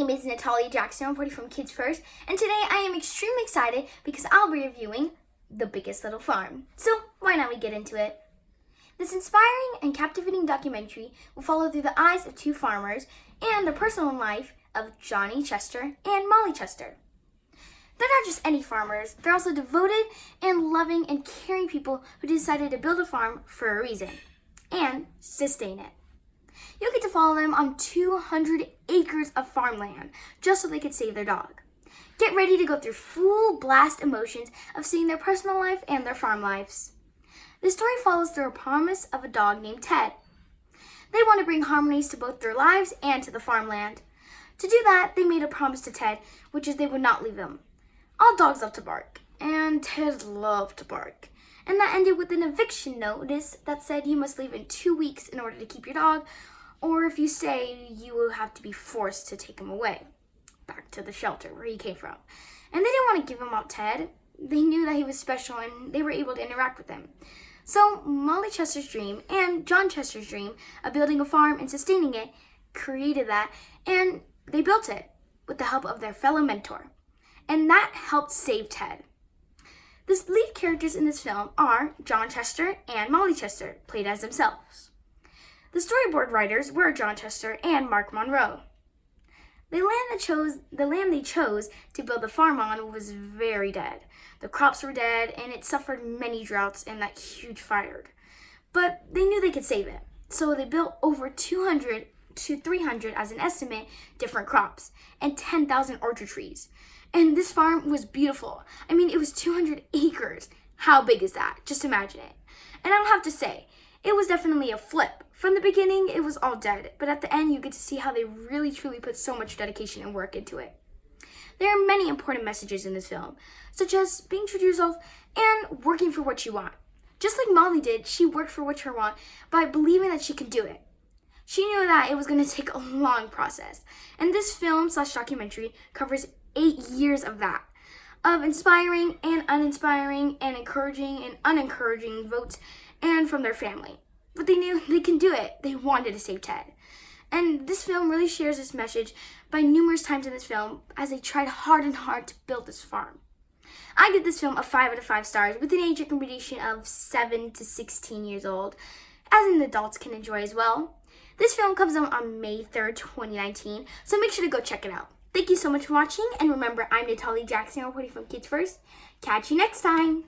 name is Nathalia Jackson, reporting from Kids First, and today I am extremely excited because I'll be reviewing The Biggest Little Farm. So why not we get into it? This inspiring and captivating documentary will follow through the eyes of two farmers and the personal life of Johnny Chester and Molly Chester. They're not just any farmers, they're also devoted and loving and caring people who decided to build a farm for a reason and sustain it. You'll get to follow them on 200 acres of farmland just so they could save their dog. Get ready to go through full blast emotions of seeing their personal life and their farm lives. This story follows through a promise of a dog named Ted. They want to bring harmonies to both their lives and to the farmland. To do that, they made a promise to Ted, which is they would not leave him. All dogs love to bark, and Ted loved to bark. And that ended with an eviction notice that said you must leave in 2 weeks in order to keep your dog, or if you stay, you will have to be forced to take him away, back to the shelter where he came from. And they didn't want to give him up Ted. They knew that he was special and they were able to interact with him. So Molly Chester's dream and John Chester's dream of building a farm and sustaining it created that, and they built it with the help of their fellow mentor. And that helped save Ted. The lead characters in this film are John Chester and Molly Chester, played as themselves. The storyboard writers were John Chester and Mark Monroe. The land they chose to build the farm on was very dead. The crops were dead, and it suffered many droughts and that huge fire. But they knew they could save it, so they built over 200 to 300 as an estimate different crops and 10,000 orchard trees. And this farm was beautiful. I mean, it was 200 acres. How big is that? Just imagine it. And I'll have to say, it was definitely a flip. From the beginning, it was all dead, but at the end, you get to see how they really truly put so much dedication and work into it. There are many important messages in this film, such as being true to yourself and working for what you want. Just like Molly did, she worked for what she wanted by believing that she could do it. She knew that it was going to take a long process, and this film/documentary covers 8 years of that, of inspiring and uninspiring and encouraging and unencouraging votes and from their family. But they knew they can do it. They wanted to save Ted. And this film really shares this message by numerous times in this film as they tried hard and hard to build this farm. I give this film a 5 out of 5 stars with an age recommendation of 7 to 16 years old, as in adults can enjoy as well. This film comes out on May 3rd, 2019, so make sure to go check it out. Thank you so much for watching, and remember, I'm Nathalia Jackson, reporting from Kids First. Catch you next time!